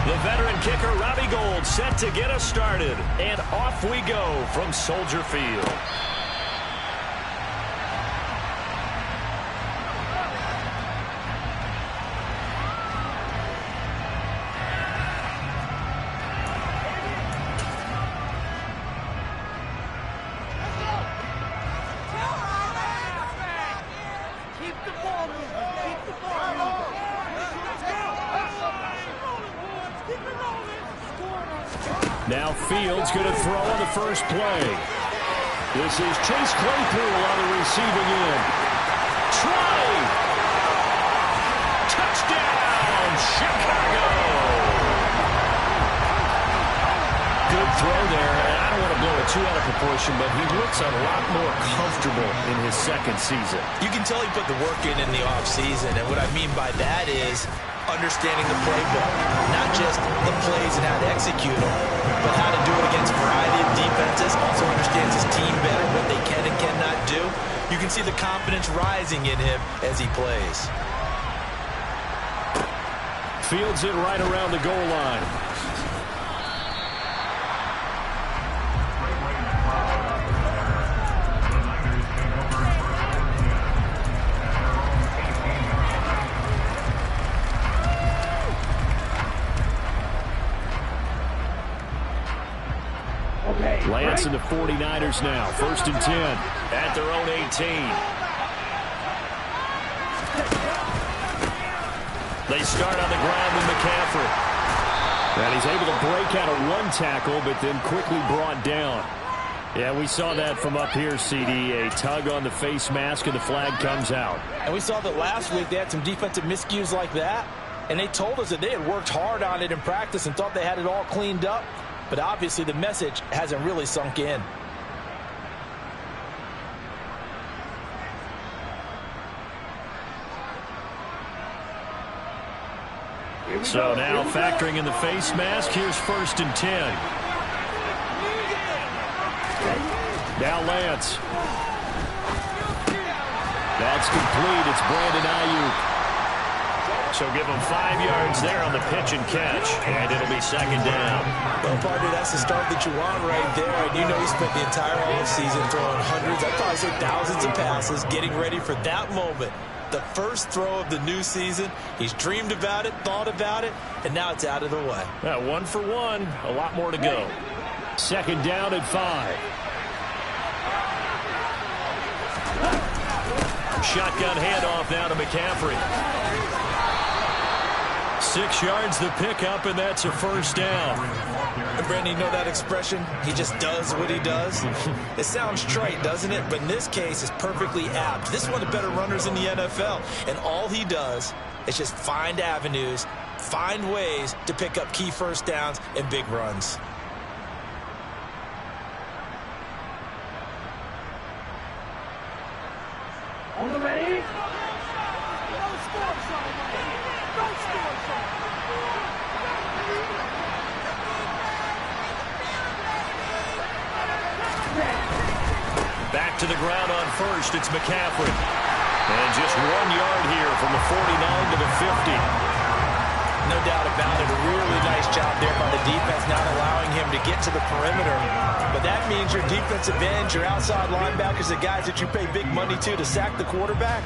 The veteran kicker, Robbie Gould, set to get us started. And off we go from Soldier Field. Now Fields going to throw on the first play. This is Chase Claypool on the receiving end. Try! Touchdown, Chicago! Good throw there, and I don't want to blow it too out of proportion, but he looks a lot more comfortable in his second season. You can tell he put the work in the offseason, and what I mean by that is understanding the playbook, not just the plays and how to execute them, but how to do it against a variety of defenses. Also understands his team better, what they can and cannot do. You can see the confidence rising in him as he plays. Fields it right around the goal line. Lance and the 49ers now. 1st and 10 at their own 18. They start on the ground with McCaffrey. And he's able to break out of one tackle, but then quickly brought down. Yeah, we saw that from up here, CD. A tug on the face mask, and the flag comes out. And we saw that last week they had some defensive miscues like that. And they told us that they had worked hard on it in practice and thought they had it all cleaned up. But obviously the message hasn't really sunk in. So now factoring in the face mask, here's 1st and 10. Now Lance. That's complete. It's Brandon Ayuk. So give him 5 yards there on the pitch and catch, and it'll be 2nd down. Well, partner, that's the start that you want right there. And you know he spent the entire offseason throwing hundreds, I'd probably say thousands of passes, getting ready for that moment. The first throw of the new season. He's dreamed about it, thought about it, and now it's out of the way. 1 for 1, a lot more to go. 2nd down at 5. Shotgun handoff now to McCaffrey. 6 yards the pickup, and that's a 1st down. And Brandon, you know that expression? He just does what he does. It sounds trite, doesn't it? But in this case, it's perfectly apt. This is one of the better runners in the NFL. And all he does is just find avenues, find ways to pick up key 1st downs and big runs. On the ready? Back to the ground on 1st, it's McCaffrey. And just 1 yard here from the 49 to the 50. No doubt about it. A really nice job there by the defense, not allowing him to get to the perimeter. But that means your defensive ends, your outside linebackers, the guys that you pay big money to sack the quarterback,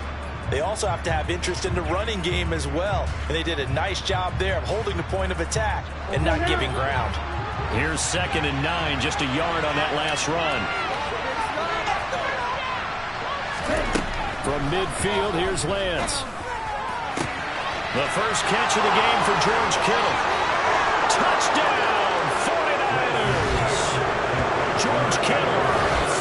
they also have to have interest in the running game as well. And they did a nice job there of holding the point of attack and not giving ground. Here's 2nd and 9, just a yard on that last run. From midfield, here's Lance. The first catch of the game for George Kittle. Touchdown, 49ers! George Kittle,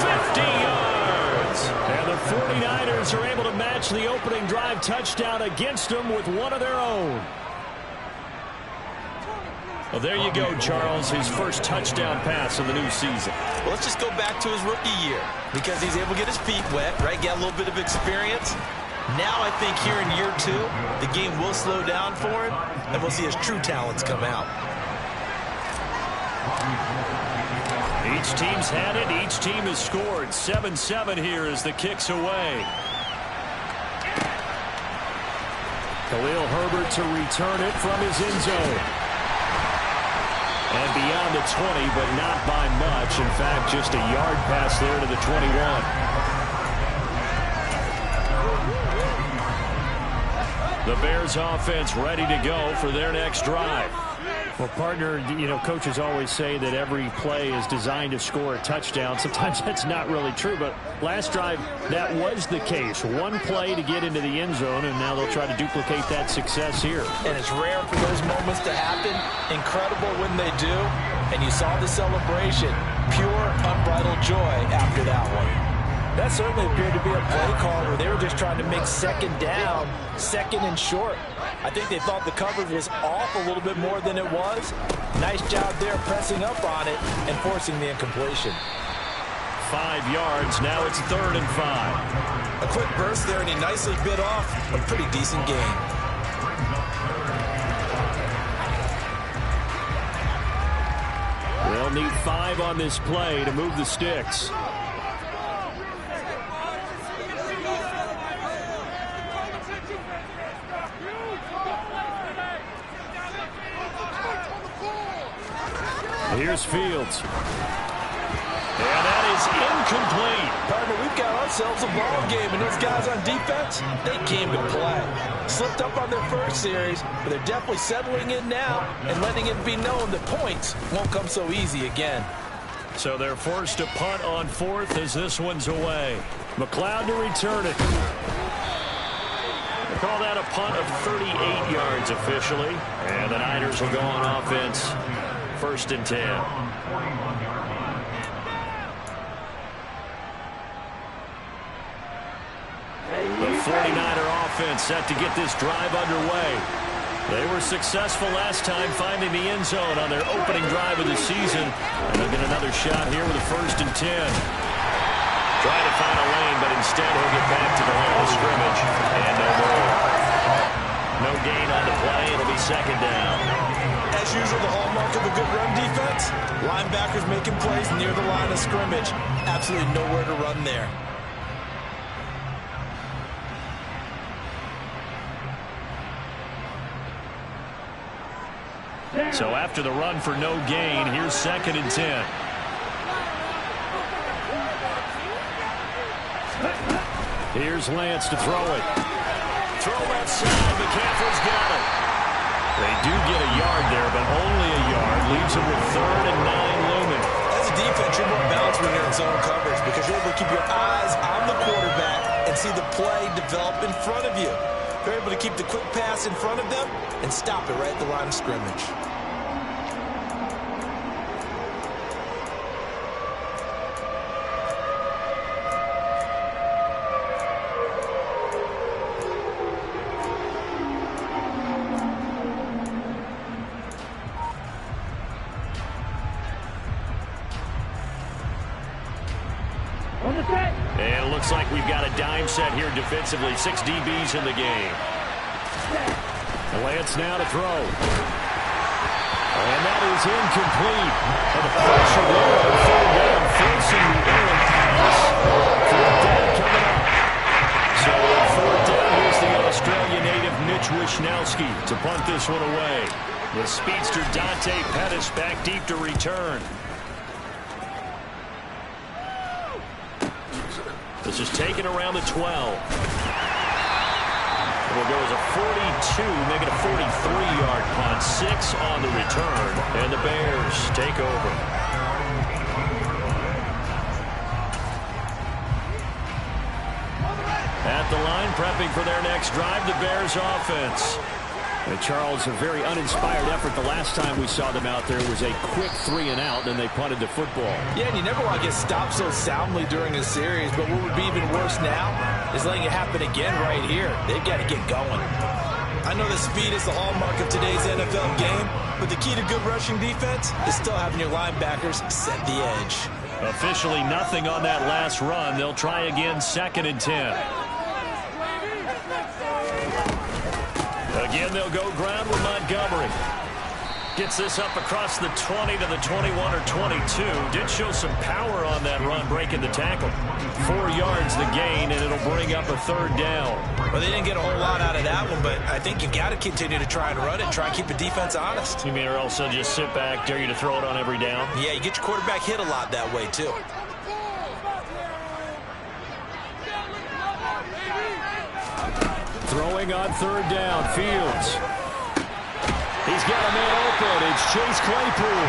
50 yards. And the 49ers are able to match the opening drive touchdown against them with one of their own. Well, there you go, Charles, his first touchdown pass of the new season. Well, let's just go back to his rookie year because he's able to get his feet wet, right? Get a little bit of experience. Now I think here in year 2, the game will slow down for him, and we'll see his true talents come out. Each team's had it. Each team has scored. 7-7 here as the kick's away. Khalil Herbert to return it from his end zone. And beyond the 20, but not by much. In fact, just a yard pass there to the 21. The Bears offense ready to go for their next drive. Well, partner, coaches always say that every play is designed to score a touchdown. Sometimes that's not really true, but last drive, that was the case. One play to get into the end zone, and now they'll try to duplicate that success here. And it's rare for those moments to happen. Incredible when they do. And you saw the celebration. Pure, unbridled joy after that one. That certainly appeared to be a play call where they were just trying to make second down, second and short. I think they thought the coverage was off a little bit more than it was. Nice job there pressing up on it and forcing the incompletion. 5 yards. Now it's 3rd and 5. A quick burst there, and he nicely bit off a pretty decent gain. They'll need 5 on this play to move the sticks. Here's Fields. And that is incomplete. Partner, we've got ourselves a ball game, and those guys on defense, they came to play. Slipped up on their first series, but they're definitely settling in now and letting it be known that points won't come so easy again. So they're forced to punt on 4th as this one's away. McLeod to return it. They call that a punt of 38 yards officially. And the Niners will go on offense. 1st and 10. The 49er offense set to get this drive underway. They were successful last time finding the end zone on their opening drive of the season. And they'll get another shot here with a 1st and 10. Trying to find a lane, but instead he'll get back to the line of scrimmage. And no more. No gain on the play. It'll be 2nd down. As usual, the hallmark of a good run defense, linebackers making plays near the line of scrimmage. Absolutely nowhere to run there. So after the run for no gain, here's 2nd and 10. Here's Lance to throw it. Throw left side. McCaffrey's got it. They do get a yard there, but only a yard. Leaves them with 3rd and 9 looming. As a defense, you're more balanced when you're in zone coverage because you're able to keep your eyes on the quarterback and see the play develop in front of you. You're able to keep the quick pass in front of them and stop it right at the line of scrimmage. And it looks like we've got a dime set here defensively. 6 DBs in the game. Lance now to throw. And that is incomplete. And the pressure there on 4th down, forcing the errant pass. 4th down coming up. So on 4th down, here's the Australian native Mitch Wishnowsky to punt this one away. The speedster Dante Pettis back deep to return. This is taken around the 12. It will go as a 42, make it a 43-yard punt. 6 on the return, and the Bears take over. At the line, prepping for their next drive, the Bears offense. And Charles, a very uninspired effort. The last time we saw them out there was a quick 3 and out, and they punted the football. Yeah, and you never want to get stopped so soundly during a series, but what would be even worse now is letting it happen again right here. They've got to get going. I know that speed is the hallmark of today's NFL game, but the key to good rushing defense is still having your linebackers set the edge. Officially nothing on that last run. They'll try again, 2nd and 10. Again, they'll go ground with Montgomery. Gets this up across the 20 to the 21 or 22. Did show some power on that run, breaking the tackle. 4 yards the gain, and it'll bring up a third down. Well, they didn't get a whole lot out of that one, but I think you've got to continue to try and run it, try and keep the defense honest. You mean, or else they'll just sit back, dare you to throw it on every down? Yeah, you get your quarterback hit a lot that way, too. Throwing on third down, Fields. He's got a man open. It's Chase Claypool.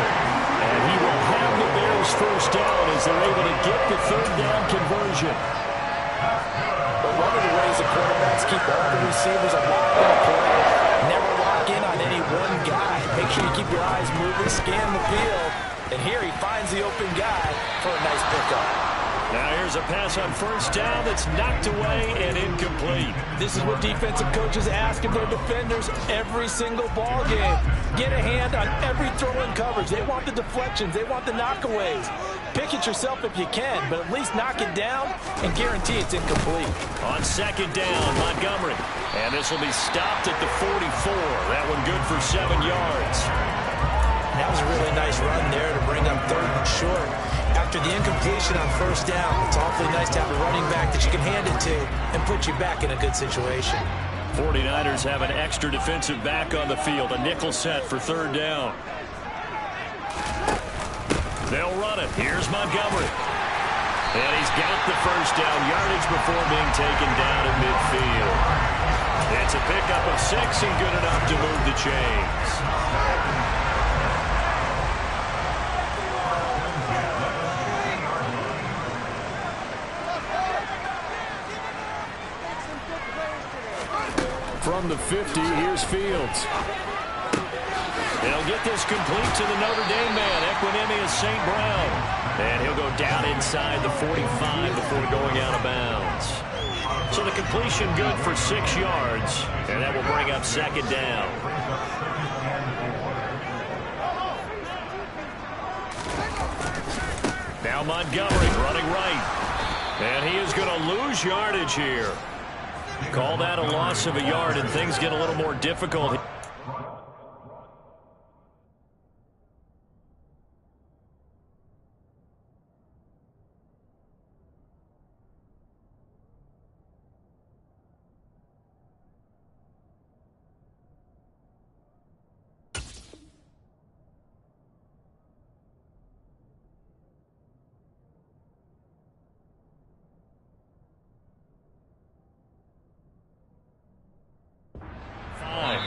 And he will have the Bears first down as they're able to get the third down conversion. But one of the ways the quarterbacks keep all the receivers alive in a play, never lock in on any one guy. Make sure you keep your eyes moving, scan the field. And here he finds the open guy for a nice pickup. Now here's a pass on first down that's knocked away and incomplete. This is what defensive coaches ask of their defenders every single ball game. Get a hand on every throw in coverage. They want the deflections. They want the knockaways. Pick it yourself if you can, but at least knock it down and guarantee it's incomplete. On second down, Montgomery. And this will be stopped at the 44. That one good for 7 yards. That was a really nice run there to bring up third and short. After the incompletion on first down, it's awfully nice to have a running back that you can hand it to and put you back in a good situation. 49ers have an extra defensive back on the field, a nickel set for third down. They'll run it. Here's Montgomery. And he's got the first down yardage before being taken down at midfield. It's a pickup of 6 and good enough to move the chains. From the 50, here's Fields. They'll get this complete to the Notre Dame man, Equanimeous St. Brown. And he'll go down inside the 45 before going out of bounds. So the completion good for 6 yards, and that will bring up second down. Now Montgomery running right. And he is going to lose yardage here. Call that a loss of a yard, and things get a little more difficult.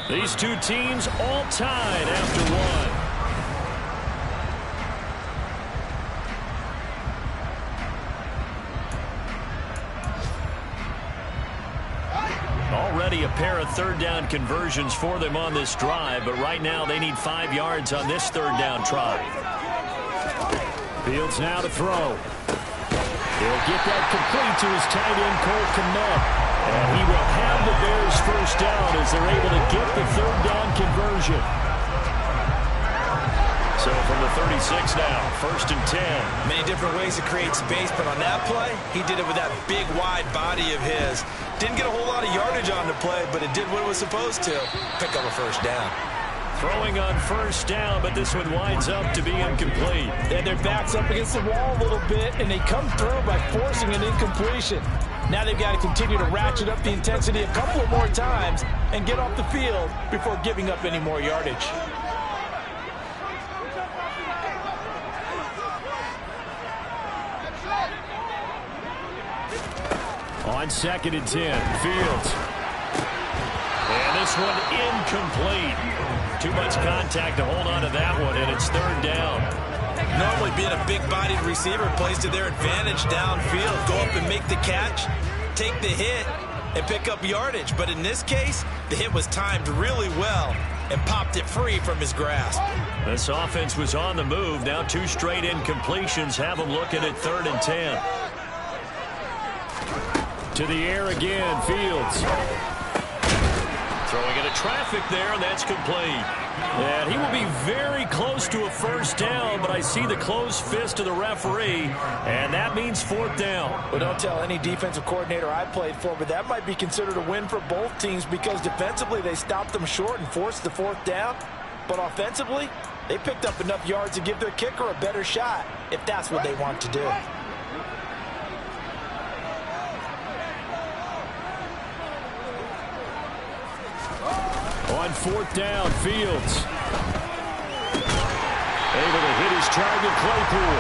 These two teams all tied after one. Already a pair of third down conversions for them on this drive, but right now they need 5 yards on this third down try. Fields now to throw. He'll get that complete to his tight end, Cole Kmet. And he will have the Bears first down as they're able to get the third down conversion. So from the 36 now, first and 10. Many different ways to create space, but on that play, he did it with that big, wide body of his. Didn't get a whole lot of yardage on the play, but it did what it was supposed to. Pick up a first down. Throwing on first down, but this one winds up to be incomplete. And their back's up against the wall a little bit, and they come through by forcing an incompletion. Now they've got to continue to ratchet up the intensity a couple of more times and get off the field before giving up any more yardage. On second and 10, Fields. And this one incomplete. Too much contact to hold on to that one, and it's third down. Normally being a big-bodied receiver plays to their advantage downfield. Go up and make the catch, take the hit, and pick up yardage. But in this case, the hit was timed really well and popped it free from his grasp. This offense was on the move. Now 2 straight incompletions have them looking at third and 10. To the air again, Fields. Throwing into traffic there, and that's complete. And he will be very close to a first down, but I see the closed fist of the referee, and that means fourth down. Well, don't tell any defensive coordinator I played for, but that might be considered a win for both teams because defensively they stopped them short and forced the fourth down. But offensively, they picked up enough yards to give their kicker a better shot, if that's what they want to do. On fourth down, Fields. Able to hit his target, Claypool.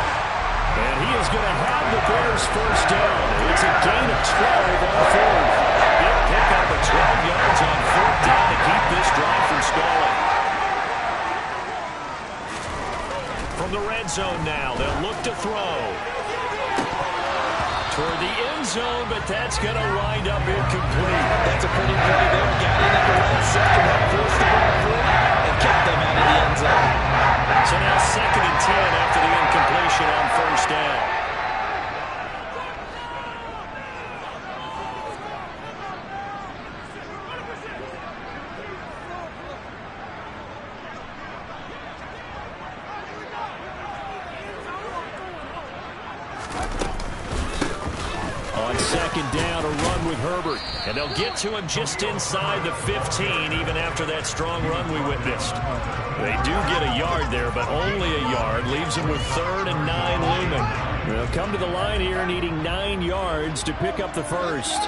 And he is going to have the Bears first down. It's a gain of 12 on fourth. Big pickup of 12 yards on fourth down to keep this drive from stalling. From the red zone now, they'll look to throw. Toward the end zone, but that's going to wind up incomplete. That's a pretty play there. Got in at the last second, helped force the ball through, and kept them out of the end zone. So now 2nd and 10 after the incompletion on first down. On 2nd down, a run with Herbert. And they'll get to him just inside the 15, even after that strong run we witnessed. They do get a yard there, but only a yard. Leaves them with 3rd and 9 looming. They'll come to the line here needing 9 yards to pick up the first.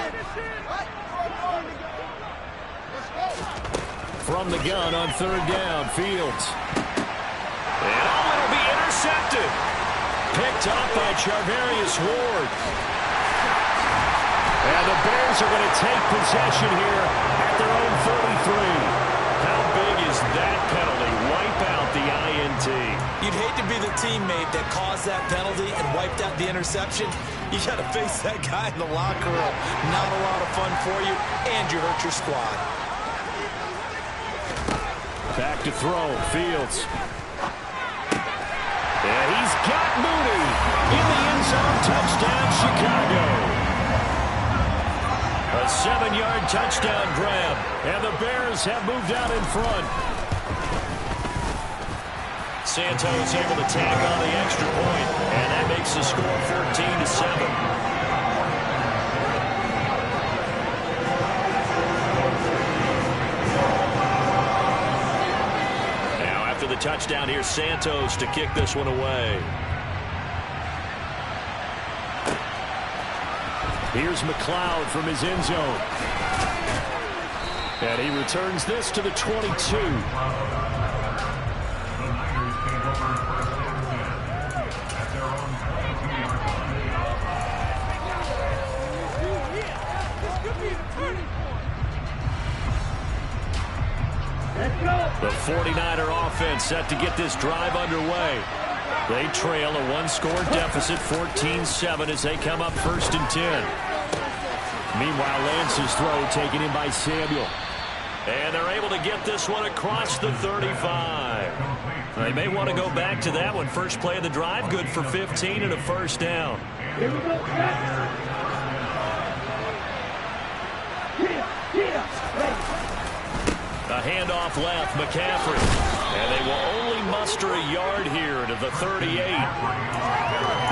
From the gun on 3rd down, Fields. And it'll be intercepted. Picked up by Charvarius Ward. And the Bears are going to take possession here at their own 33. How big is that penalty? Wipe out the INT. You'd hate to be the teammate that caused that penalty and wiped out the interception. You got to face that guy in the locker room. Not a lot of fun for you, and you hurt your squad. Back to throw, Fields. And he's got Mooney in the end zone. Touchdown, Chicago. A 7-yard touchdown grab, and the Bears have moved out in front. Santos able to tack on the extra point, and that makes the score 14-7. Now after the touchdown, here's Santos to kick this one away. Here's McLeod from his end zone. And he returns this to the 22. The 49er offense set to get this drive underway. They trail a one-score deficit, 14-7, as they come up 1st and 10. Meanwhile, Lance's throw taken in by Samuel. And they're able to get this one across the 35. They may want to go back to that one. First play of the drive, good for 15 and a first down. Here we go. A handoff left, McCaffrey. And they will only muster a yard here to the 38.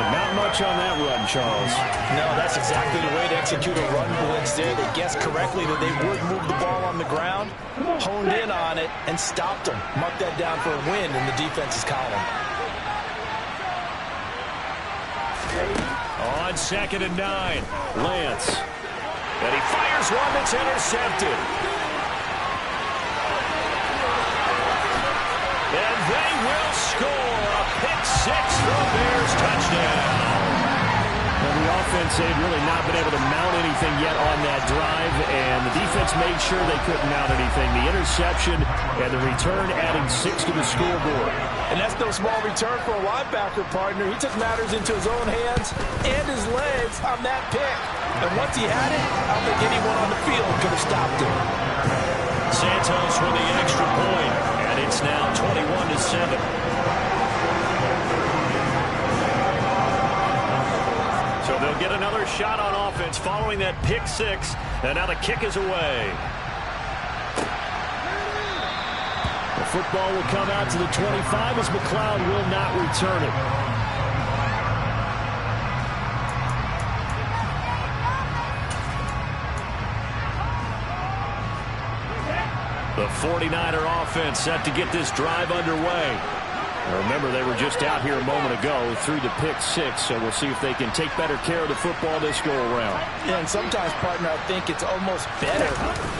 Not much on that run, Charles. No, that's exactly the way to execute a run blitz there. They guessed correctly that they would move the ball on the ground, honed in on it, and stopped them. Mark that down for a win in the defense's column. On 2nd and 9, Lance. And he fires one that's intercepted. And they will score a pick six for a Bears touchdown. Well, the offense had really not been able to mount anything yet on that drive, and the defense made sure they couldn't mount anything. The interception and the return adding 6 to the scoreboard. And that's no small return for a linebacker partner. He took matters into his own hands and his legs on that pick. And once he had it, I don't think anyone on the field could have stopped him. Santos with the extra point, and it's now 21-7. So they'll get another shot on offense following that pick six, and now the kick is away. The football will come out to the 25 as McLeod will not return it. The 49er offense set to get this drive underway. Remember, they were just out here a moment ago through the pick six, so we'll see if they can take better care of the football this go-around. Yeah, and sometimes, partner, I think it's almost better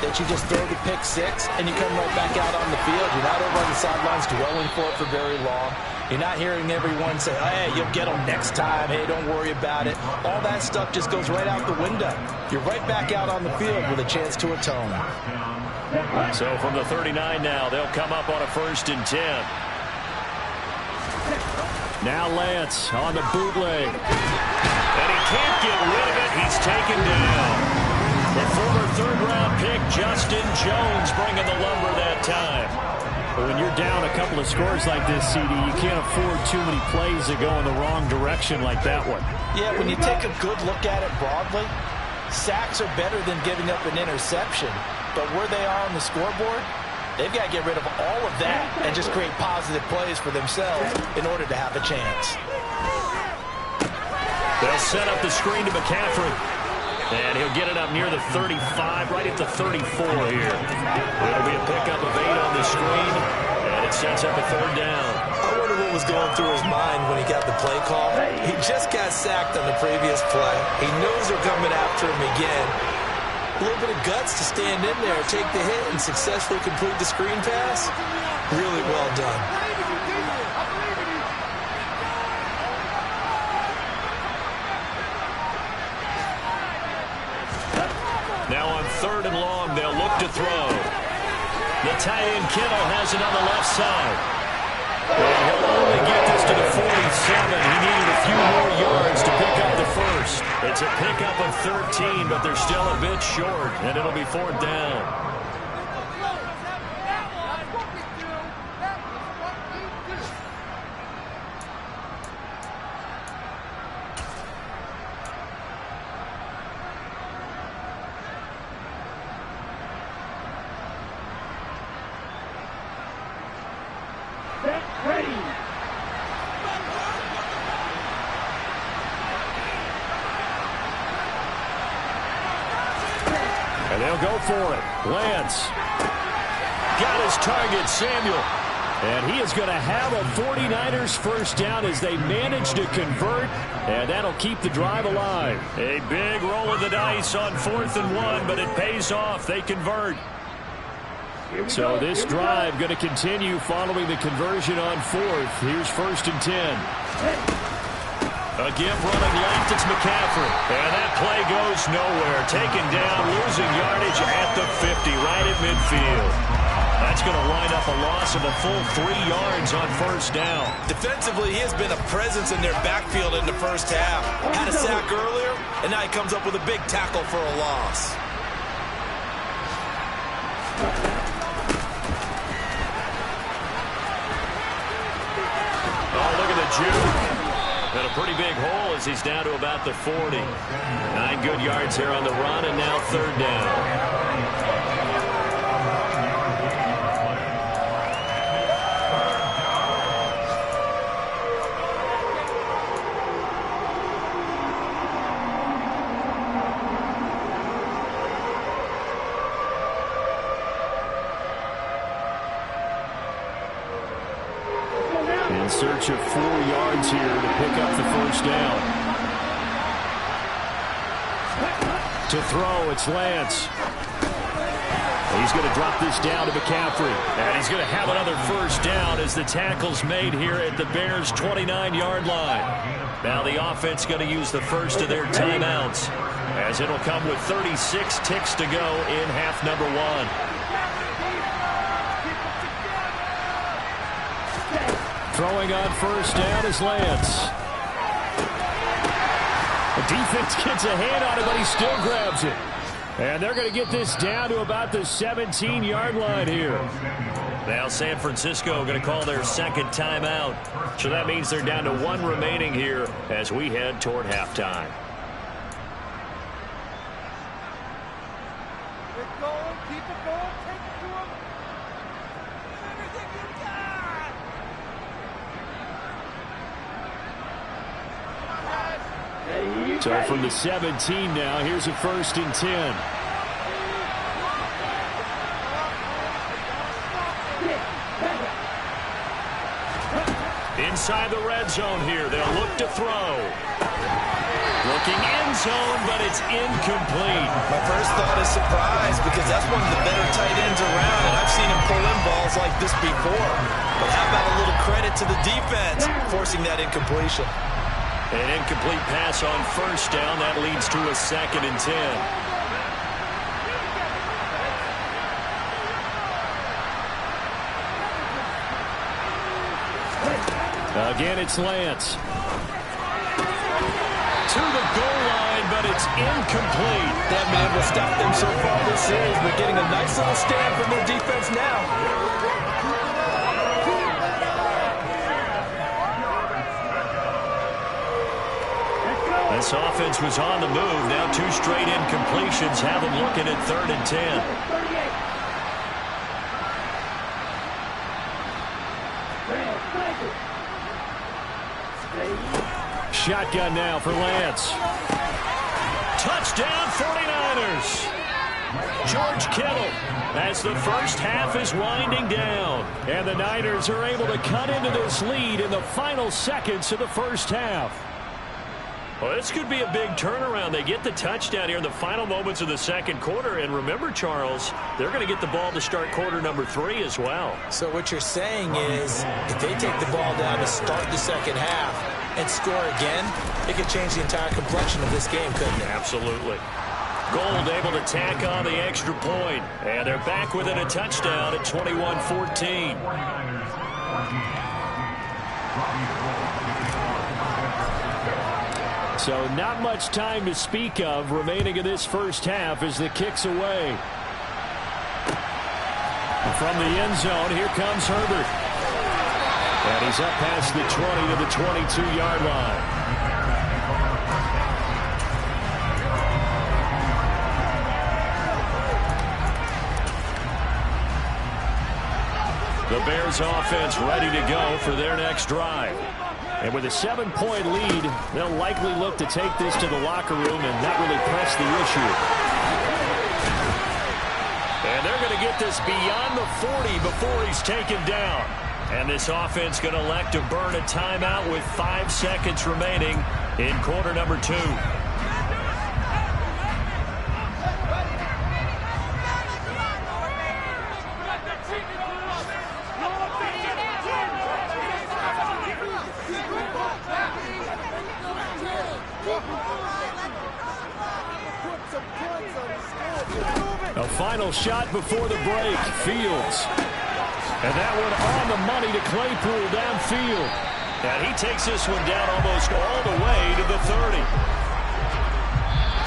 that you just throw the pick six and you come right back out on the field. You're not over on the sidelines dwelling for it for very long. You're not hearing everyone say, hey, you'll get them next time. Hey, don't worry about it. All that stuff just goes right out the window. You're right back out on the field with a chance to atone. So from the 39 now, they'll come up on a 1st and 10. Now Lance on the bootleg. And he can't get rid of it. He's taken down. The former 3rd-round pick, Justin Jones, bringing the lumber that time. When you're down a couple of scores like this, CD, you can't afford too many plays that go in the wrong direction like that one. Yeah, when you take a good look at it broadly, sacks are better than giving up an interception. But where they are on the scoreboard, they've got to get rid of all of that and just create positive plays for themselves in order to have a chance. They'll set up the screen to McCaffrey. And he'll get it up near the 35, right at the 34 here. It'll be a pickup of 8 on the screen, and it sets up a 3rd down. I wonder what was going through his mind when he got the play call. He just got sacked on the previous play. He knows they're coming after him again. A little bit of guts to stand in there, take the hit, and successfully complete the screen pass. Really well done. Now on 3rd and long, they'll look to throw. The tight end Kittle has it on the left side. And he'll only get this to the 47. He needed a few more yards to pick up the 1st. It's a pickup of 13, but they're still a bit short, and it'll be 4th down. And they'll go for it. Lance got his target, Samuel. And he is going to have a 49ers 1st down as they manage to convert. And that'll keep the drive alive. A big roll of the dice on 4th and 1, but it pays off. They convert. So this drive going to continue following the conversion on 4th. Here's 1st and 10. A give running left, it's McCaffrey. And that play goes nowhere. Taken down, losing yardage at the 50, right at midfield. That's going to wind up a loss of a full 3 yards on 1st down. Defensively, he has been a presence in their backfield in the 1st half. Had a sack earlier, and now he comes up with a big tackle for a loss. Oh, look at the juke. And a pretty big hole as he's down to about the 40. 9 good yards here on the run, and now 3rd down. In search of 4 yards here to pick up the 1st down. To throw, it's Lance. He's going to drop this down to McCaffrey. And he's going to have another 1st down as the tackle's made here at the Bears' 29-yard line. Now the offense going to use the 1st of their timeouts, as it'll come with 36 ticks to go in half number 1. Throwing on 1st down is Lance. The defense gets a hand on it, but he still grabs it. And they're going to get this down to about the 17-yard line here. Now San Francisco going to call their 2nd timeout. So that means they're down to 1 remaining here as we head toward halftime. Keep going, keep it going, take it to him. Everything you got. So from the 17 now, here's a 1st and 10. Inside the red zone here. They'll look to throw. Looking end zone, but it's incomplete. My first thought is surprise because that's one of the better tight ends around, and I've seen him pull in balls like this before. But how about a little credit to the defense forcing that incompletion? An incomplete pass on first down. That leads to a 2nd and 10. Again, it's Lance. To the goal line, but it's incomplete. They haven't been able to stop them so far this series, but getting a nice little stand from their defense now. This offense was on the move. Now 2 straight incompletions have them looking at 3rd and 10. Shotgun now for Lance. Touchdown 49ers. George Kittle as the first half is winding down. And the Niners are able to cut into this lead in the final seconds of the first half. Well, this could be a big turnaround. They get the touchdown here in the final moments of the second quarter. And remember, Charles, they're going to get the ball to start quarter number 3 as well. So what you're saying is if they take the ball down to start the second half and score again, it could change the entire complexion of this game, couldn't it? Absolutely. Gold able to tack on the extra point. And they're back within a touchdown at 21-14. So not much time to speak of remaining in this first half as the kick's away. From the end zone, here comes Herbert. And he's up past the 20 to the 22-yard line. The Bears offense ready to go for their next drive. And with a 7-point lead, they'll likely look to take this to the locker room and not really press the issue. And they're going to get this beyond the 40 before he's taken down. And this offense going to elect to burn a timeout with 5 seconds remaining in quarter number 2. A final shot before the break. Fields. And that one on the money to Claypool downfield. And he takes this one down almost all the way to the 30.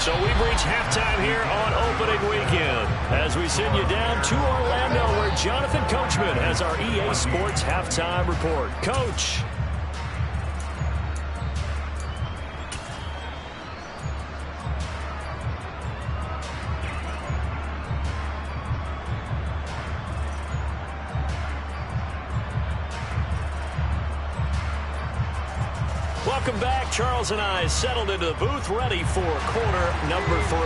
So we've reached halftime here on opening weekend as we send you down to Orlando where Jonathan Coachman has our EA Sports halftime report. Coach. Welcome back. Charles and I settled into the booth ready for quarter number 3.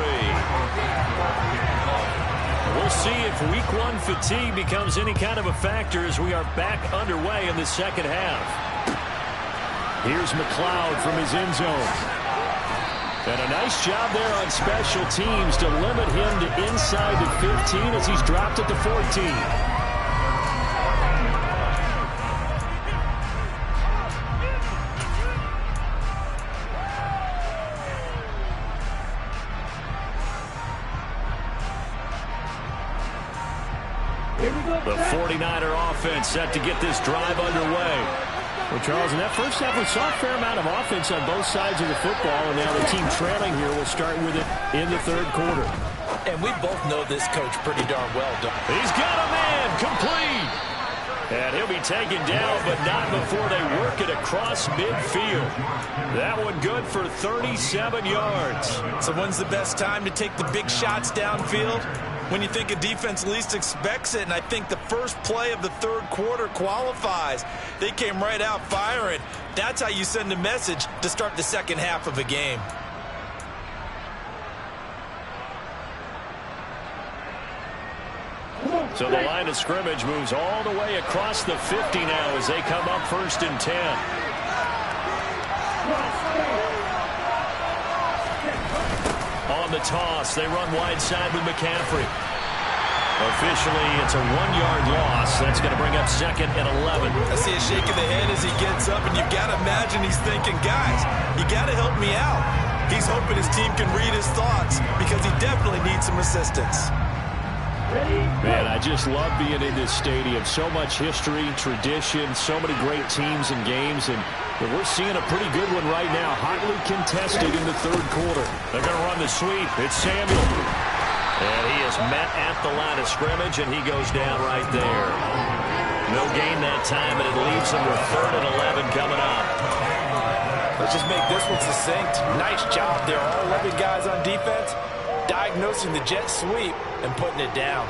We'll see if week 1 fatigue becomes any kind of a factor as we are back underway in the second half. Here's McLeod from his end zone. And a nice job there on special teams to limit him to inside the 15 as he's dropped at the 14. The 49er offense set to get this drive underway. Well, Charles, in that first half, we saw a fair amount of offense on both sides of the football, and now the team trailing here will start with it in the third quarter. And we both know this coach pretty darn well, don't we? He's got a man complete. And he'll be taken down, but not before they work it across midfield. That one good for 37 yards. So when's the best time to take the big shots downfield? When you think a defense least expects it, and I think the first play of the third quarter qualifies. They came right out firing. That's how you send a message to start the second half of a game. So the line of scrimmage moves all the way across the 50 now as they come up 1st and 10. On the toss, they run wide side with McCaffrey. Officially, it's a 1-yard loss. That's going to bring up 2nd and 11. I see a shake of the head as he gets up, and you've got to imagine he's thinking, guys, you got to help me out. He's hoping his team can read his thoughts because he definitely needs some assistance. Man, I just love being in this stadium. So much history, tradition, so many great teams and games, and we're seeing a pretty good one right now. Hotly contested in the 3rd quarter. They're going to run the sweep. It's Samuel. And he is met at the line of scrimmage, and he goes down right there. No gain that time, and it leaves them with 3rd and 11 coming up. Let's just make this one succinct. Nice job there. All 11 guys on defense diagnosing the jet sweep and putting it down.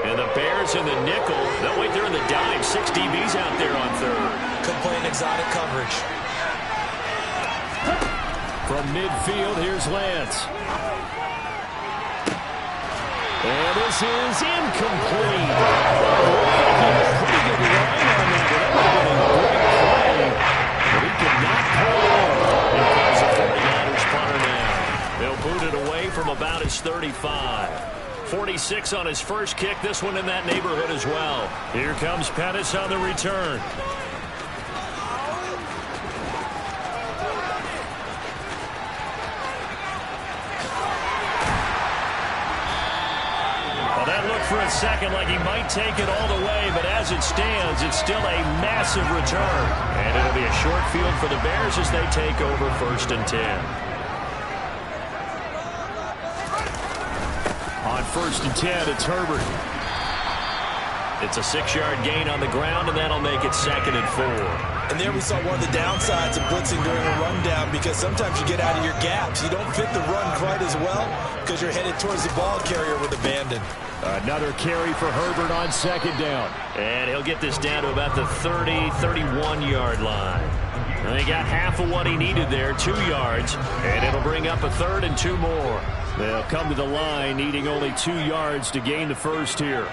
And the Bears in the nickel. No, wait, they're in the dime. 6 DBs out there on 3rd. Could play an exotic coverage. From midfield, here's Lance. And this is incomplete. Pretty good line on that. That would have been a great play. But he could not pull it off. It comes a 49ers punter now. They'll boot it away from about his 35. 46 on his first kick. This one in that neighborhood as well. Here comes Pettis on the return. For a second like he might take it all the way, but as it stands, it's still a massive return. And it'll be a short field for the Bears as they take over 1st and 10. On 1st and 10, it's Herbert. It's a 6-yard gain on the ground, and that'll make it 2nd and 4. And there we saw one of the downsides of blitzing during a rundown, because sometimes you get out of your gaps. You don't fit the run quite as well because you're headed towards the ball carrier with abandon. Another carry for Herbert on 2nd down. And he'll get this down to about the 30, 31-yard line. And he got half of what he needed there, 2 yards, and it'll bring up a 3rd and 2 more. They'll come to the line needing only 2 yards to gain the first here.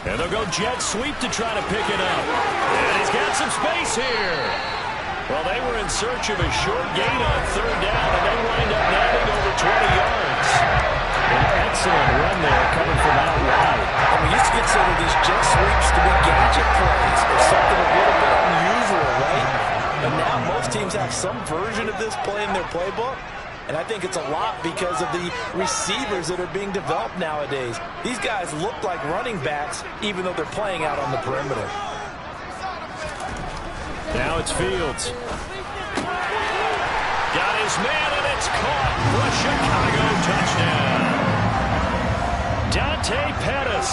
And they'll go jet sweep to try to pick it up. And he's got some space here. Well, they were in search of a short gain on 3rd down, and they wind up netting over 20 yards. An excellent run there coming from out wide. And we used to consider these jet sweeps to be gadget plays or something a little bit unusual, right? But now most teams have some version of this play in their playbook. And I think it's a lot because of the receivers that are being developed nowadays. These guys look like running backs, even though they're playing out on the perimeter. Now it's Fields. Got his man, and it's caught for a Chicago touchdown. Dante Pettis,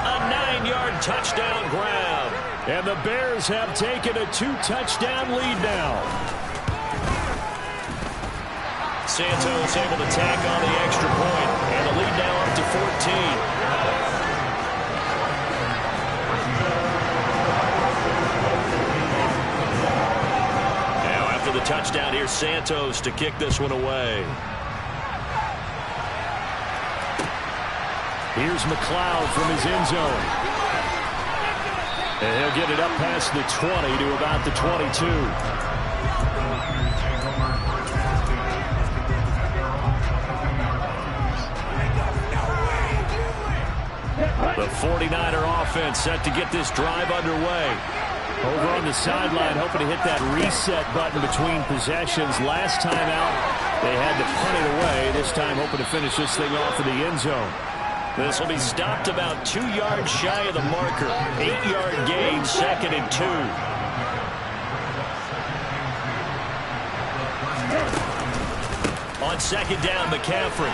a 9-yard touchdown grab. And the Bears have taken a 2-touchdown lead now. Santos able to tack on the extra point, and the lead now up to 14. The touchdown here, Santos to kick this one away. Here's McLeod from his end zone. And he'll get it up past the 20 to about the 22. The 49er offense set to get this drive underway. Over on the sideline, hoping to hit that reset button between possessions. Last time out, they had to punt it away. This time, hoping to finish this thing off in the end zone. This will be stopped about 2 yards shy of the marker. 8-yard gain, 2nd and 2. On 2nd down, McCaffrey.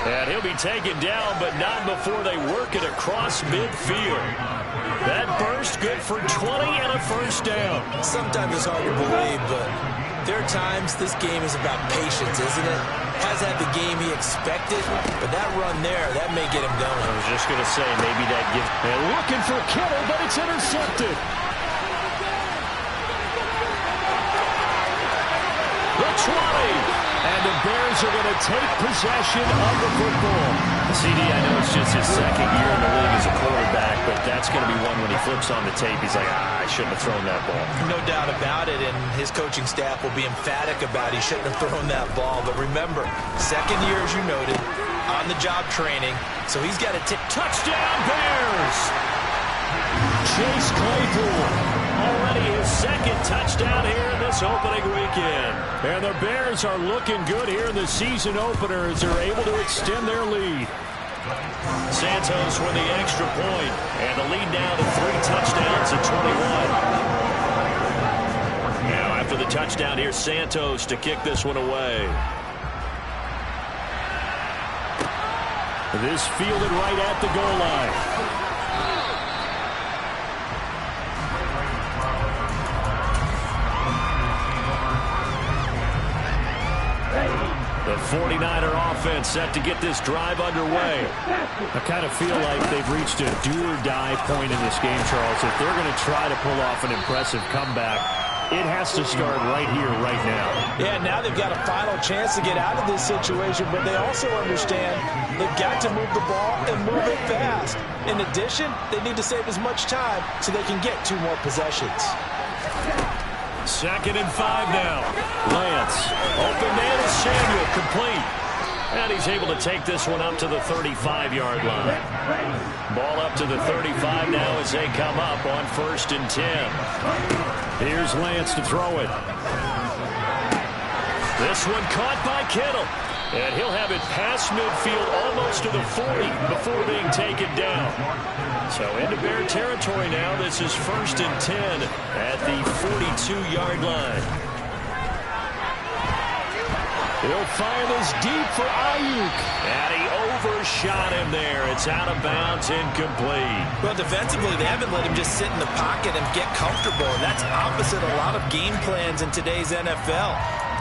And he'll be taken down, but not before they work it across midfield. That burst good for 20 and a 1st down. Sometimes it's hard to believe, but There are times this game is about patience, isn't it? Has had the game he expected, but that run there, that may get him going. I was just going to say, maybe that gives... And looking for Kittle, but it's intercepted. The 20. And the Bears are going to take possession of the football. CD, I know it's just his second year in the league as a quarterback, but that's going to be one when he flips on the tape. He's like, I shouldn't have thrown that ball. No doubt about it, and his coaching staff will be emphatic about he shouldn't have thrown that ball. But remember, second year, as you noted, on-the-job training, so he's got to take... Touchdown, Bears! Chase Claypool. Already his second touchdown here in this opening weekend. And the Bears are looking good here in the season opener as they're able to extend their lead. Santos with the extra point, and the lead now to 3 touchdowns at 21. Now after the touchdown, here's Santos to kick this one away. This fielded right at the goal line. The 49er offense set to get this drive underway. I kind of feel like they've reached a do-or-die point in this game, Charles. If they're going to try to pull off an impressive comeback, it has to start right here, right now. Yeah, now they've got a final chance to get out of this situation, but they also understand they've got to move the ball and move it fast. In addition, they need to save as much time so they can get 2 more possessions. 2nd and 5 now. Lance. Open man is Samuel. Complete. And he's able to take this one up to the 35-yard line. Ball up to the 35 now as they come up on 1st and 10. Here's Lance to throw it. This one caught by Kittle. And he'll have it past midfield almost to the 40 before being taken down. So into Bear territory now. This is 1st and 10 at the 42-yard line. He'll fire this deep for Ayuk. And he overshot him there. It's out of bounds, incomplete. Well, defensively, they haven't let him just sit in the pocket and get comfortable. And that's opposite a lot of game plans in today's NFL.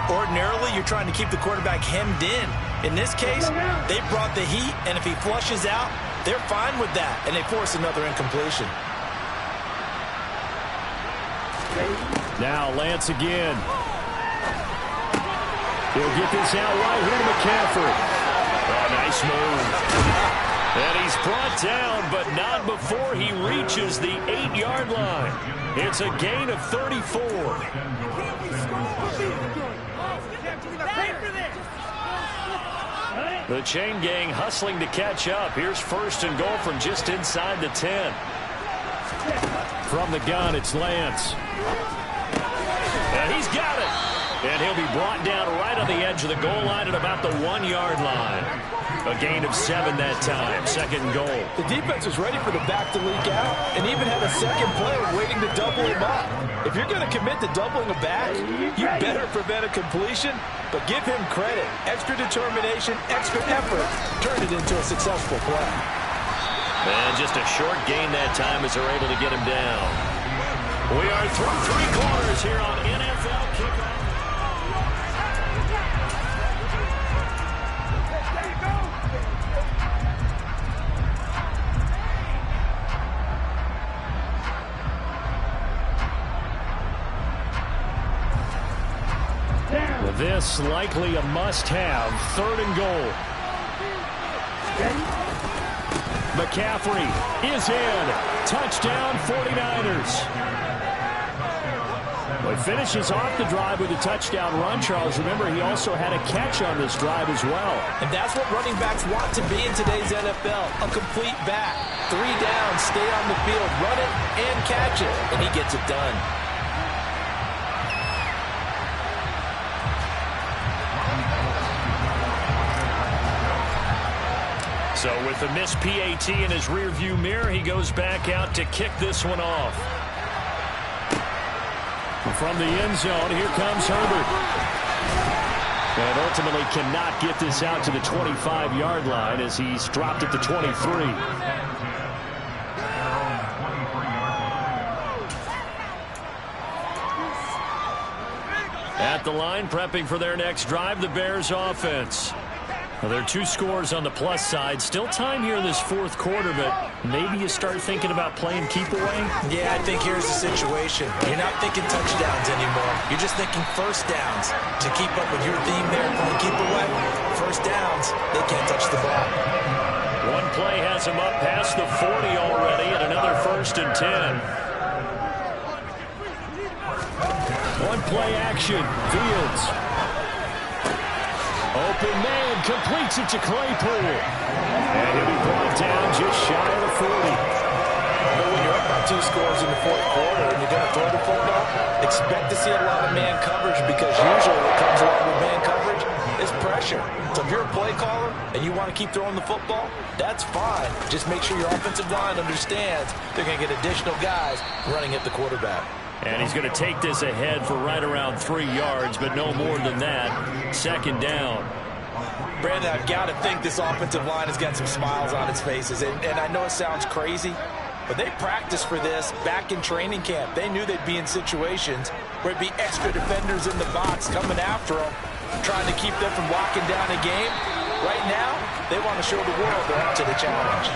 Ordinarily, you're trying to keep the quarterback hemmed in. In this case, they brought the heat, and if he flushes out, they're fine with that, and they force another incompletion. Now Lance again. He'll get this out right here to McCaffrey. Oh, nice move. And he's brought down, but not before he reaches the 8-yard line. It's a gain of 34. The chain gang hustling to catch up. Here's 1st and goal from just inside the 10. From the gun, it's Lance. And he's got it. And he'll be brought down right on the edge of the goal line at about the 1-yard line. A gain of 7 that time. 2nd and goal. The defense is ready for the back to leak out and even have a second player waiting to double him up. If you're going to commit to doubling a back, you better prevent a completion, but give him credit. Extra determination, extra effort. Turn it into a successful play. And just a short gain that time as they're able to get him down. We are through 3 quarters here on NFL Kickoff. This likely a must-have. 3rd and goal. McCaffrey is in. Touchdown 49ers. Well, he finishes off the drive with a touchdown run, Charles. Remember, he also had a catch on this drive as well. And that's what running backs want to be in today's NFL. A complete back. 3 down, stay on the field, run it, and catch it. And he gets it done. So with the missed PAT in his rearview mirror, he goes back out to kick this one off. From the end zone, here comes Herbert. And ultimately cannot get this out to the 25-yard line as he's dropped at the 23. At the line, prepping for their next drive, the Bears offense. Well, there are 2 scores on the plus side. Still time here in this fourth quarter, but maybe you start thinking about playing keep away? Yeah, I think here's the situation. You're not thinking touchdowns anymore. You're just thinking first downs. To keep up with your theme there, playing keep away, first downs, they can't touch the ball. One play has him up past the 40 already, and another 1st and 10. One play action. Fields. Open man, completes it to Claypool. And he'll be brought down just shy of the 40. But when you're up by 2 scores in the fourth quarter and you're going to throw the football, expect to see a lot of man coverage, because usually what comes along with man coverage is pressure. So if you're a play caller and you want to keep throwing the football, that's fine. Just make sure your offensive line understands they're going to get additional guys running at the quarterback. And he's going to take this ahead for right around 3 yards, but no more than that. 2nd down. Brandon, I've got to think this offensive line has got some smiles on its faces. And I know it sounds crazy, but they practiced for this back in training camp. They knew they'd be in situations where it'd be extra defenders in the box coming after them, trying to keep them from locking down a game. Right now, they want to show the world they're up to the challenge.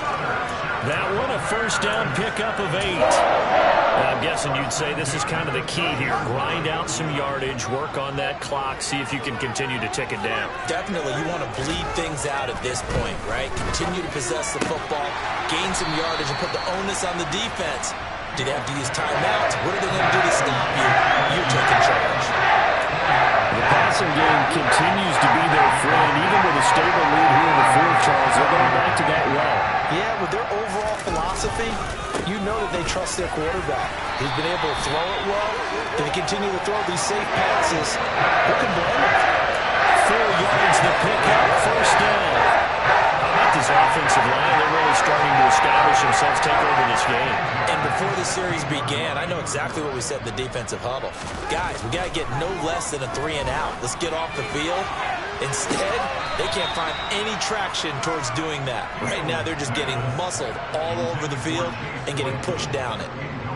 That one, a 1st down pickup of 8. I'm guessing you'd say this is kind of the key here. Grind out some yardage, work on that clock, see if you can continue to tick it down. Definitely, you want to bleed things out at this point, right? Continue to possess the football, gain some yardage, and put the onus on the defense. Do they have to use timeouts? What are they going to do to stop you? You're taking charge. The passing game continues to be their friend, even with a stable lead here in the fourth, Charles. They're going back to that well. Yeah, with their overall philosophy, you know that they trust their quarterback. He's been able to throw it well. If they continue to throw these safe passes, who can blame him? 4 yards the pickup, 1st down. How about this offensive line? They're really starting to establish themselves, take over this game. And before the series began, I know exactly what we said in the defensive huddle. Guys, we got to get no less than a 3 and out. Let's get off the field. Instead, they can't find any traction towards doing that. Right now, they're just getting muscled all over the field and getting pushed down it.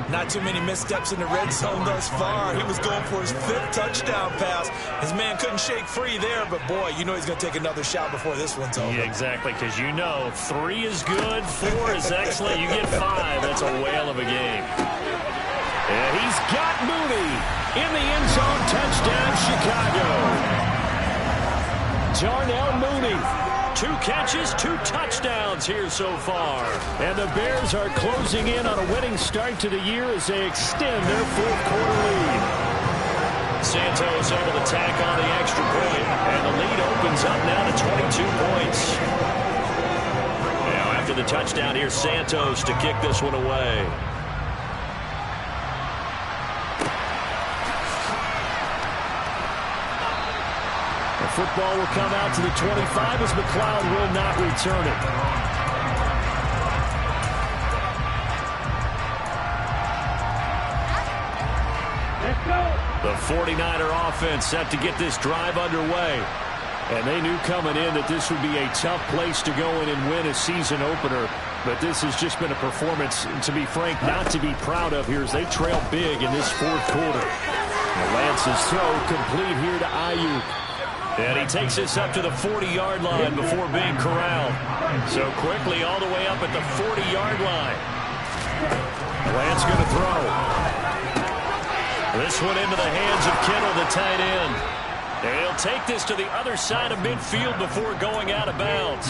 Not too many missteps in the red zone thus far. He was going for his 5th touchdown pass. His man couldn't shake free there, but boy, you know he's going to take another shot before this one's over. Yeah, exactly, because you know 3 is good, 4 is excellent. You get 5, that's a whale of a game. And he's got Mooney in the end zone. Touchdown, Chicago. Darnell Mooney, 2 catches, 2 touchdowns here so far. And the Bears are closing in on a winning start to the year as they extend their fourth quarter lead. Santos able to tack on the extra point, and the lead opens up now to 22 points. Now after the touchdown, here's Santos to kick this one away. Football will come out to the 25 as McLeod will not return it. The 49er offense set to get this drive underway. And they knew coming in that this would be a tough place to go in and win a season opener. But this has just been a performance, to be frank, not to be proud of here as they trail big in this fourth quarter. Lance's throw complete here to Ayuk. And he takes this up to the 40-yard line before being corralled. So quickly all the way up at the 40-yard line. Lance going to throw. This one into the hands of Kittle, the tight end. And he'll take this to the other side of midfield before going out of bounds.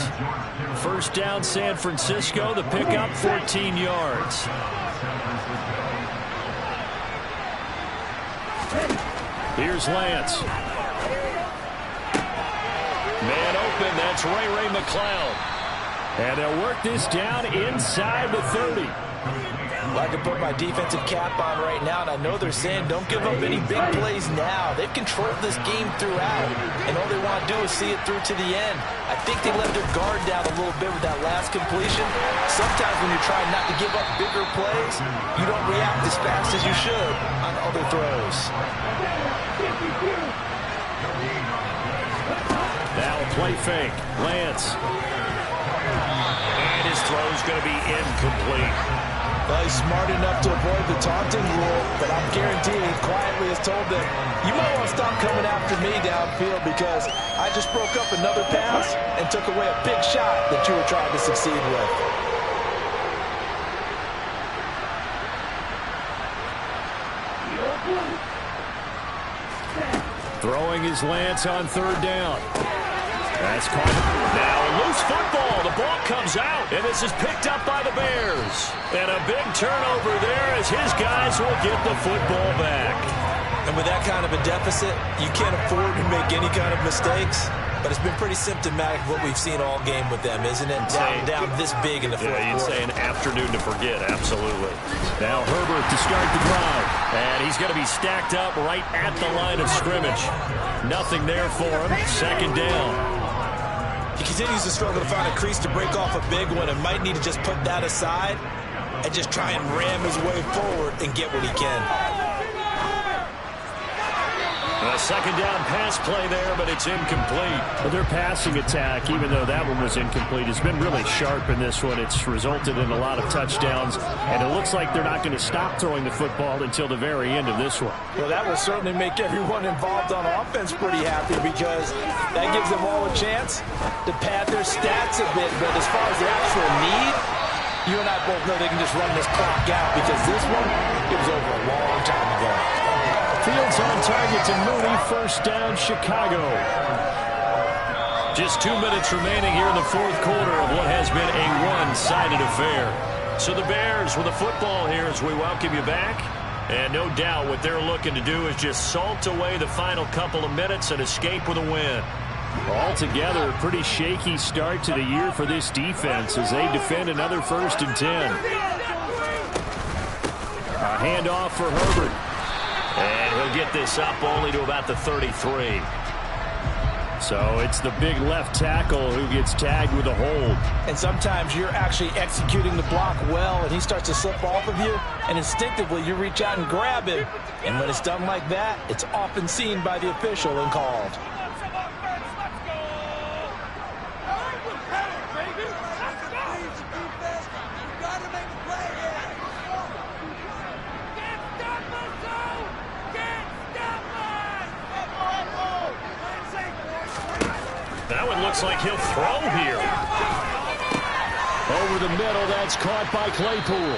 1st down, San Francisco. The pickup, 14 yards. Here's Lance. Man open, that's Ray McLeod. And they'll work this down inside the 30. I can put my defensive cap on right now, and I know they're saying don't give up any big plays now. They've controlled this game throughout, and all they want to do is see it through to the end. I think they let their guard down a little bit with that last completion. Sometimes when you're trying not to give up bigger plays, you don't react as fast as you should on other throws. Now a play fake. Lance. And his throw's going to be incomplete. Well, he's smart enough to avoid the taunting rule, but I'm guaranteeing he quietly has told them, you might want to stop coming after me downfield because I just broke up another pass and took away a big shot that you were trying to succeed with. Throwing his Lance on third down. That's caught. Now a loose football. The ball comes out, and this is picked up by the Bears. And a big turnover there as his guys will get the football back. And with that kind of a deficit, you can't afford to make any kind of mistakes. But it's been pretty symptomatic of what we've seen all game with them, isn't it? Down this big in the fourth quarter. You'd say an afternoon to forget, absolutely. Now Herbert to start the drive. And he's going to be stacked up right at the line of scrimmage. Nothing there for him. Second down. He continues to struggle to find a crease to break off a big one and might need to just put that aside and just try and ram his way forward and get what he can. A second down pass play there, but it's incomplete. But their passing attack, even though that one was incomplete, has been really sharp in this one. It's resulted in a lot of touchdowns, and it looks like they're not going to stop throwing the football until the very end of this one. Well, that will certainly make everyone involved on offense pretty happy because that gives them all a chance to pad their stats a bit. But as far as the actual need, you and I both know they can just run this clock out because this one, it was over a long time ago. Fields on target to Mooney. First down, Chicago. Just 2 minutes remaining here in the fourth quarter of what has been a one-sided affair. So the Bears with the football here as we welcome you back. And no doubt what they're looking to do is just salt away the final couple of minutes and escape with a win. Altogether, a pretty shaky start to the year for this defense as they defend another 1st and 10. A handoff for Herbert. And he'll get this up only to about the 33. So it's the big left tackle who gets tagged with a hold. And sometimes you're actually executing the block well, and he starts to slip off of you, and instinctively you reach out and grab him. And when it's done like that, it's often seen by the official and called. Looks like he'll throw here. Over the middle, that's caught by Claypool.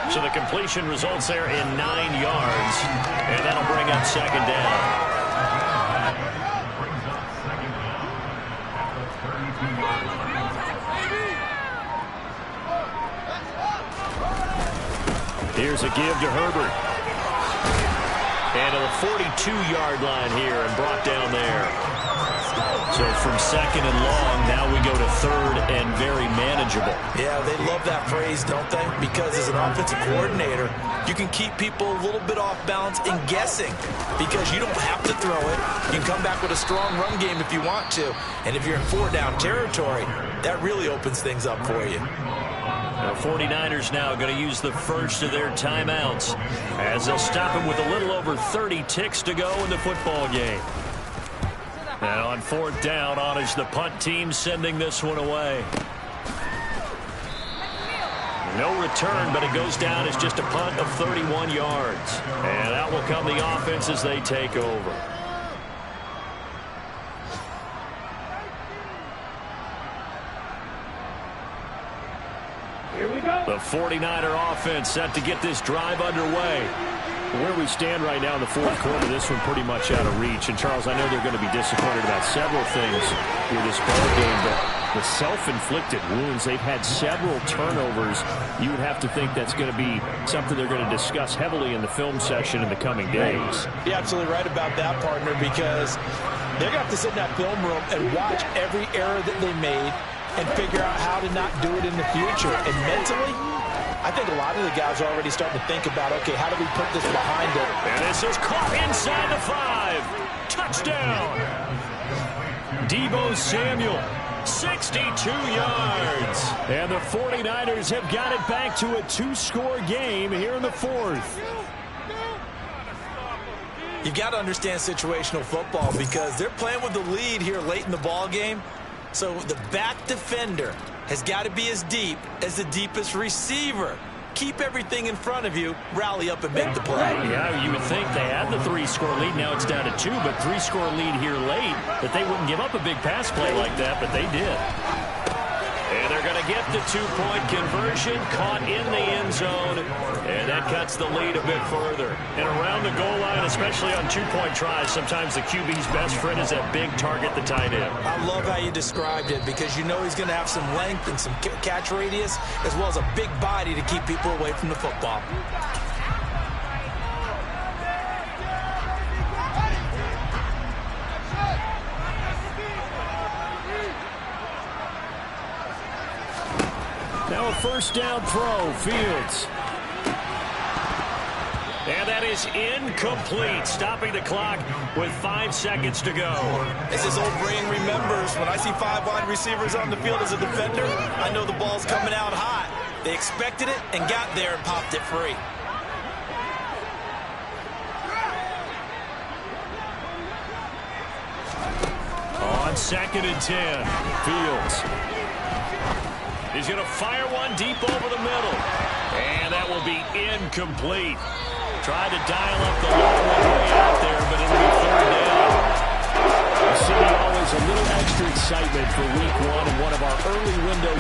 So the completion results there in 9 yards, and that'll bring up second down. Here's a give to Herbert. And to the 42-yard line here and brought down there. So from second and long, now we go to third and very manageable. Yeah, they love that phrase, don't they? Because as an offensive coordinator, you can keep people a little bit off balance and guessing because you don't have to throw it. You can come back with a strong run game if you want to. And if you're in 4-down territory, that really opens things up for you. The 49ers now going to use the first of their timeouts as they'll stop him with a little over 30 ticks to go in the football game. And on 4th down, on is the punt team sending this one away. No return, but it goes down as just a punt of 31 yards. And out will come the offense as they take over. Here we go. The 49er offense set to get this drive underway. Where we stand right now in the fourth quarter, this one pretty much out of reach. And, Charles, I know they're going to be disappointed about several things with this ball game, but the self-inflicted wounds, they've had several turnovers. You would have to think that's going to be something they're going to discuss heavily in the film session in the coming days. You're absolutely right about that, partner, because they're going to have to sit in that film room and watch every error that they made and figure out how to not do it in the future. And mentally, I think a lot of the guys are already starting to think about, okay, how do we put this behind it? And this is caught inside the 5. Touchdown. Deebo Samuel, 62 yards. And the 49ers have got it back to a 2-score game here in the fourth. You've got to understand situational football because they're playing with the lead here late in the ball game. So the back defender has got to be as deep as the deepest receiver. keep everything in front of you, rally up and make the play. Yeah, you would think they had the 3-score lead. Now it's down to 2, but 3-score lead here late, that they wouldn't give up a big pass play like that, but they did. And they're going to get the 2-point conversion, caught in the end zone, and that cuts the lead a bit further. And around the goal line, especially on 2-point tries, sometimes the QB's best friend is that big target, the tight end. I love how you described it because you know he's going to have some length and some catch radius as well as a big body to keep people away from the football. Now a first down throw, Fields. And that is incomplete, stopping the clock with 5 seconds to go. As his old brain remembers, when I see 5 wide receivers on the field as a defender, I know the ball's coming out hot. They expected it and got there and popped it free. On 2nd and 10, Fields. He's going to fire one deep over the middle. And that will be incomplete. Tried to dial up the long way out there, but it'll be 3rd down. The city always a little extra excitement for week 1 and one of our early window